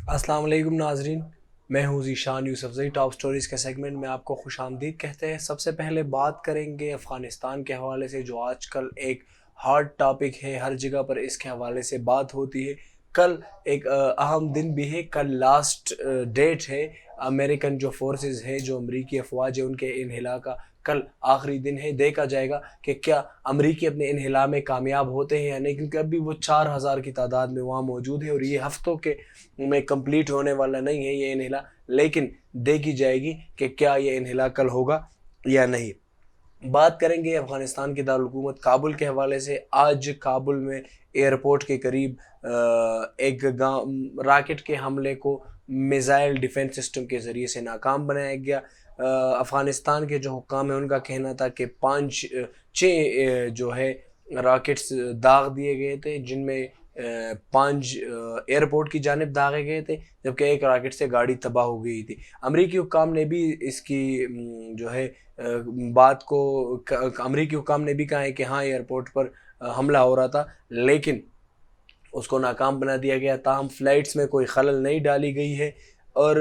अस्सलाम वालेकुम नाजरीन, मैं हूँ ज़ीशान यूसुफज़ई। टॉप स्टोरीज़ के सेगमेंट में आपको खुश आमदीद कहते हैं। सबसे पहले बात करेंगे अफ़गानिस्तान के हवाले से, जो आजकल एक हॉट टॉपिक है। हर जगह पर इसके हवाले से बात होती है। कल एक अहम दिन भी है। कल लास्ट डेट है। अमेरिकन जो फोर्सेस है, जो अमरीकी अफवाज है, उनके इन्हिला का कल आखिरी दिन है। देखा जाएगा कि क्या अमरीकी अपने इन्हिला में कामयाब होते हैं या नहीं, क्योंकि अभी वो 4,000 की तादाद में वहाँ मौजूद है और ये हफ्तों के में कंप्लीट होने वाला नहीं है ये इन्हिला। लेकिन देखी जाएगी कि क्या ये इन्हिला कल होगा या नहीं। बात करेंगे अफ़गानिस्तान की दारुल-हुकूमत काबुल के हवाले से। आज काबुल में एयरपोर्ट के करीब एक राकेट के हमले को मिसाइल डिफेंस सिस्टम के ज़रिए से नाकाम बनाया गया। अफ़गानिस्तान के जो हुक्काम हैं उनका कहना था कि 6 जो है राकेट्स दाग दिए गए थे, जिनमें 5 एयरपोर्ट की जानिब दागे गए थे, जबकि एक राकेट से गाड़ी तबाह हो गई थी। अमरीकी हुक्काम ने भी इसकी जो है बात को अमरीकी हुक्काम ने भी कहा है कि हाँ, एयरपोर्ट पर हमला हो रहा था, लेकिन उसको नाकाम बना दिया गया। ताहम फ़्लाइट्स में कोई खलल नहीं डाली गई है। और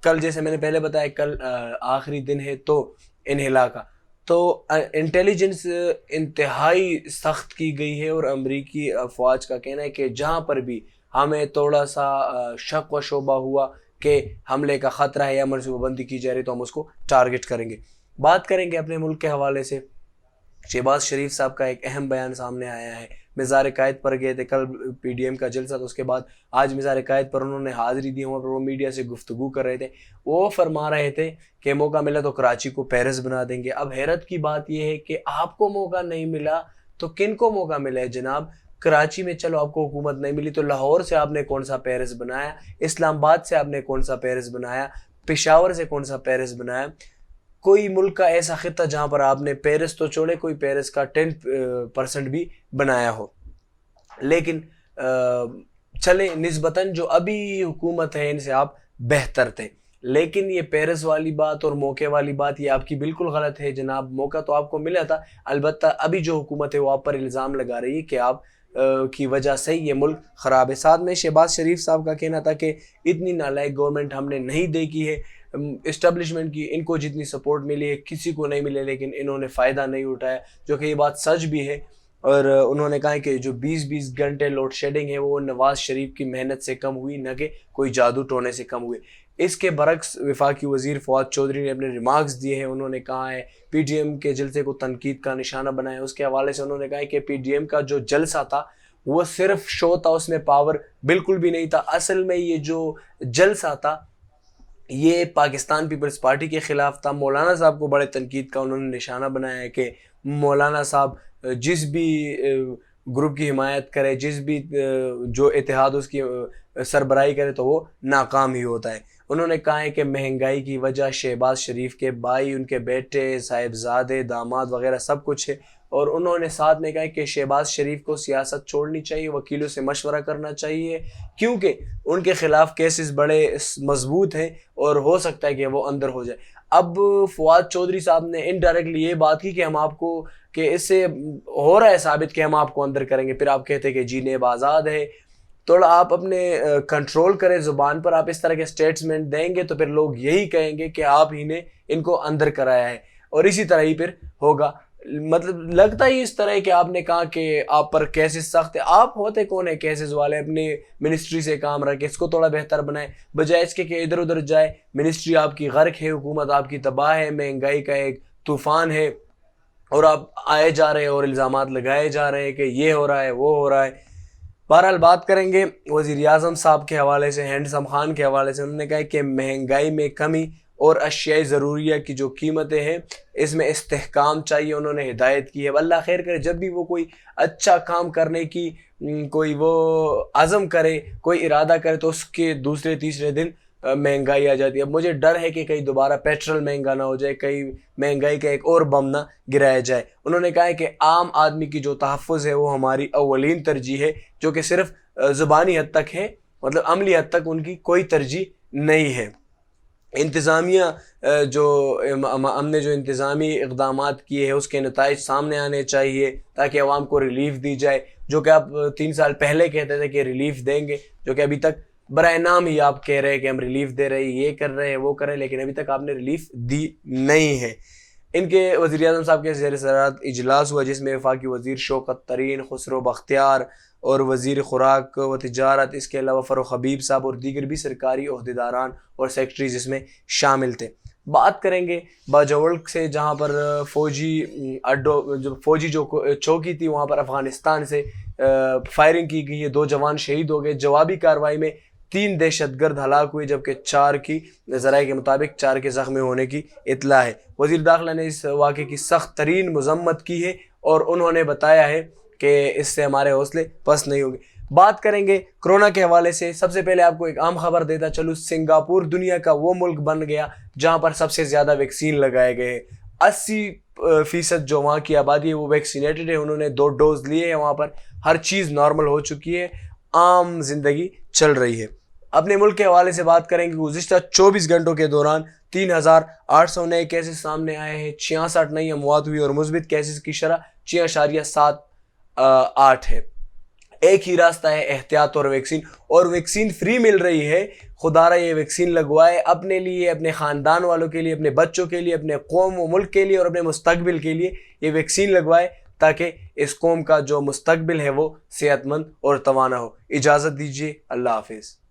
कल, जैसे मैंने पहले बताया, कल आखिरी दिन है तो इन्हिला का, तो इंटेलिजेंस इंतहाई सख्त की गई है। और अमरीकी अफवाज का कहना है कि जहाँ पर भी हमें थोड़ा सा शक व शोबा हुआ कि हमले का ख़तरा है या मनसूबाबंदी की जा रही, तो हम उसको टारगेट करेंगे। बात करेंगे अपने मुल्क के हवाले से। शहबाज शरीफ साहब का एक अहम बयान सामने आया है। मज़ार क़ायद पर गए थे कल, पीडीएम का जलसा था, उसके बाद आज मज़ार क़ायद पर उन्होंने हाज़िरी दी। वहाँ पर वो मीडिया से गुफ्तगू कर रहे थे। वो फरमा रहे थे कि मौका मिला तो कराची को पेरिस बना देंगे। अब हैरत की बात यह है कि आपको मौका नहीं मिला तो किन को मौका मिला है जनाब? कराची में चलो आपको हुकूमत नहीं मिली, तो लाहौर से आपने कौन सा पेरिस बनाया? इस्लामाबाद से आपने कौन सा पेरिस बनाया? पेशावर से कौन सा पेरिस बनाया? कोई मुल्क का ऐसा खिता जहाँ पर आपने पेरिस तो छोड़े, कोई पेरिस का 10% भी बनाया हो। लेकिन चले निस्बतन जो अभी हुकूमत है इनसे आप बेहतर थे। लेकिन ये पेरिस वाली बात और मौके वाली बात, ये आपकी बिल्कुल गलत है जनाब। मौका तो आपको मिला था, अलबत्ता अभी जो हुकूमत है वो आप पर इल्ज़ाम लगा रही है कि आप की वजह से ये मुल्क ख़राब है। साथ में शहबाज शरीफ साहब का कहना था कि इतनी नालायक गवर्नमेंट हमने नहीं देखी है। इस्टेब्लिशमेंट की इनको जितनी सपोर्ट मिली है किसी को नहीं मिले, लेकिन इन्होंने फ़ायदा नहीं उठाया, जो कि ये बात सच भी है। और उन्होंने कहा कि जो 20-20 घंटे लोड शेडिंग है वो नवाज़ शरीफ की मेहनत से कम हुई, न कि कोई जादू टोने से कम हुए। इसके बरक्स वफाकी वज़ीर फवाद चौधरी ने अपने रिमार्क्स दिए हैं। उन्होंने कहा है पीडीएम के जलसे को तनकीद का निशाना बनाया। उसके हवाले से उन्होंने कहा है कि पीडीएम का जो जलसा था वो सिर्फ शो था, उसमें पावर बिल्कुल भी नहीं था। असल में ये जो जलसा था ये पाकिस्तान पीपल्स पार्टी के ख़िलाफ़ था। मौलाना साहब को बड़े तनकीद का उन्होंने निशाना बनाया है कि मौलाना साहब जिस भी ग्रुप की हिमायत करे, जिस भी जो इत्तेहाद उसकी सरबराही करे, तो वो नाकाम ही होता है। उन्होंने कहा है कि महंगाई की वजह शहबाज शरीफ के भाई, उनके बेटे, साहिबजादे, दामाद वगैरह सब कुछ है। और उन्होंने साथ में कहा कि शहबाज शरीफ को सियासत छोड़नी चाहिए, वकीलों से मशवरा करना चाहिए, क्योंकि उनके ख़िलाफ़ केसेस बड़े मजबूत हैं और हो सकता है कि वो अंदर हो जाए। अब फवाद चौधरी साहब ने इनडायरेक्टली ये बात की कि हम आपको, कि इससे हो रहा है साबित कि हम आपको अंदर करेंगे। फिर आप कहते हैं कि जी नेब आज़ाद है। थोड़ा आप अपने कंट्रोल करें ज़ुबान पर। आप इस तरह के स्टेटमेंट देंगे तो फिर लोग यही कहेंगे कि आप ही ने इनको अंदर कराया है, और इसी तरह ही फिर होगा। मतलब लगता ही इस तरह है कि आपने कहा कि आप पर केसेस सख्त है। आप होते कौन है केसेस वाले? अपनी मिनिस्ट्री से काम रखे, इसको थोड़ा बेहतर बनाए, बजाय इसके कि इधर उधर जाए। मिनिस्ट्री आपकी गर्क है, हुकूमत आपकी तबाह है, महंगाई का एक तूफ़ान है, और आप आए जा रहे हैं और इल्ज़ामात लगाए जा रहे हैं कि ये हो रहा है, वो हो रहा है। बहरहाल बात करेंगे वज़ीर आज़म साहब के हवाले से, हैंडसम खान के हवाले से। उन्होंने कहा कि महंगाई में कमी और अशियाई ज़रूरिया की जो कीमतें हैं इसमें इस्तेहकाम चाहिए। उन्होंने हिदायत की है। अल्लाह खैर करे, जब भी वो कोई अच्छा काम करने की कोई वो आज़म करे, कोई इरादा करे, तो उसके दूसरे तीसरे दिन महंगाई आ जाती है। अब मुझे डर है कि कहीं दोबारा पेट्रोल महंगा ना हो जाए, कहीं महंगाई का एक और बम ना गिराया जाए। उन्होंने कहा है कि आम आदमी की जो तहफ़्फ़ुज़ है वो हमारी अव्वलीन तरजीह है, जो कि सिर्फ ज़ुबानी हद तक है, मतलब अमली हद तक उनकी कोई तरजीह नहीं है। इंतज़ामिया जो हमने जो इंतज़ामी इक़दामात किए हैं उसके नताइज सामने आने चाहिए, ताकि आवाम को रिलीफ़ दी जाए। जो कि आप 3 साल पहले कहते थे कि रिलीफ़ देंगे, जो कि अभी तक برائے نام ہی آپ کہہ رہے ہیں کہ ہم ریلیف دے رہے ہیں، یہ کر رہے ہیں، وہ کر رہے ہیں، لیکن ابھی تک آپ نے ریلیف دی نہیں ہے۔ ان کے وزیر اعظم صاحب کے زیر صدارت اجلاس ہوا جس میں وفاقی وزیر شوکت ترین، خسرو بختیار اور وزیر خوراک و تجارت، اس کے علاوہ فروخ حبیب صاحب اور دیگر بھی سرکاری عہدیداران اور سیکرٹریز اس میں شامل تھے۔ بات کریں گے باجوڑ سے، جہاں پر فوجی جو چوکی تھی وہاں پر افغانستان سے فائرنگ کی گئی ہے، 2 جوان شہید ہو گئے۔ جوابی کارروائی میں 3 دہشت گرد ہلاک ہوئے، جبکہ 4 کی ذرائع کے مطابق 4 کے زخمی ہونے کی اطلاع ہے۔ وزیر داخلہ نے اس واقعے کی سخت ترین مذمت کی ہے اور انہوں نے بتایا ہے کہ اس سے ہمارے حوصلے پست نہیں ہوں گے۔ بات کریں گے کرونا کے حوالے سے، سب سے پہلے آپ کو ایک عام خبر دیتا چلوں، سنگاپور دنیا کا وہ ملک بن گیا جہاں پر سب سے زیادہ ویکسین لگائے گئے ہیں۔ 80% جو وہاں کی آبادی ہے وہ ویکسینیٹڈ ہے، انہوں نے 2 ڈوز لیے ہیں، وہاں پر ہر چیز نارمل ہو چکی ہے، عام زندگی چل رہی ہے۔ اپنے ملک کے حوالے سے بات کریں گے، گزشتہ 24 گھنٹوں کے دوران 3800 نئے کیسز سامنے آئے ہیں، 66 نئی اموات ہوئی اور مثبت کیسز کی شرح 6.78 ہے۔ ایک ہی راستہ ہے، احتیاط اور ویکسین، اور ویکسین فری مل رہی ہے۔ خدا را یہ ویکسین لگوائے اپنے لیے، اپنے خاندان والوں کے لیے، اپنے بچوں کے لیے، اپنے قوم و ملک کے لیے اور اپنے مستقبل کے لیے یہ ویکسین لگوائے تاکہ اس قوم کا جو مستقبل ہے وہ صحت مند اور توانا ہو۔ اجازت دیجیے، اللہ حافظ۔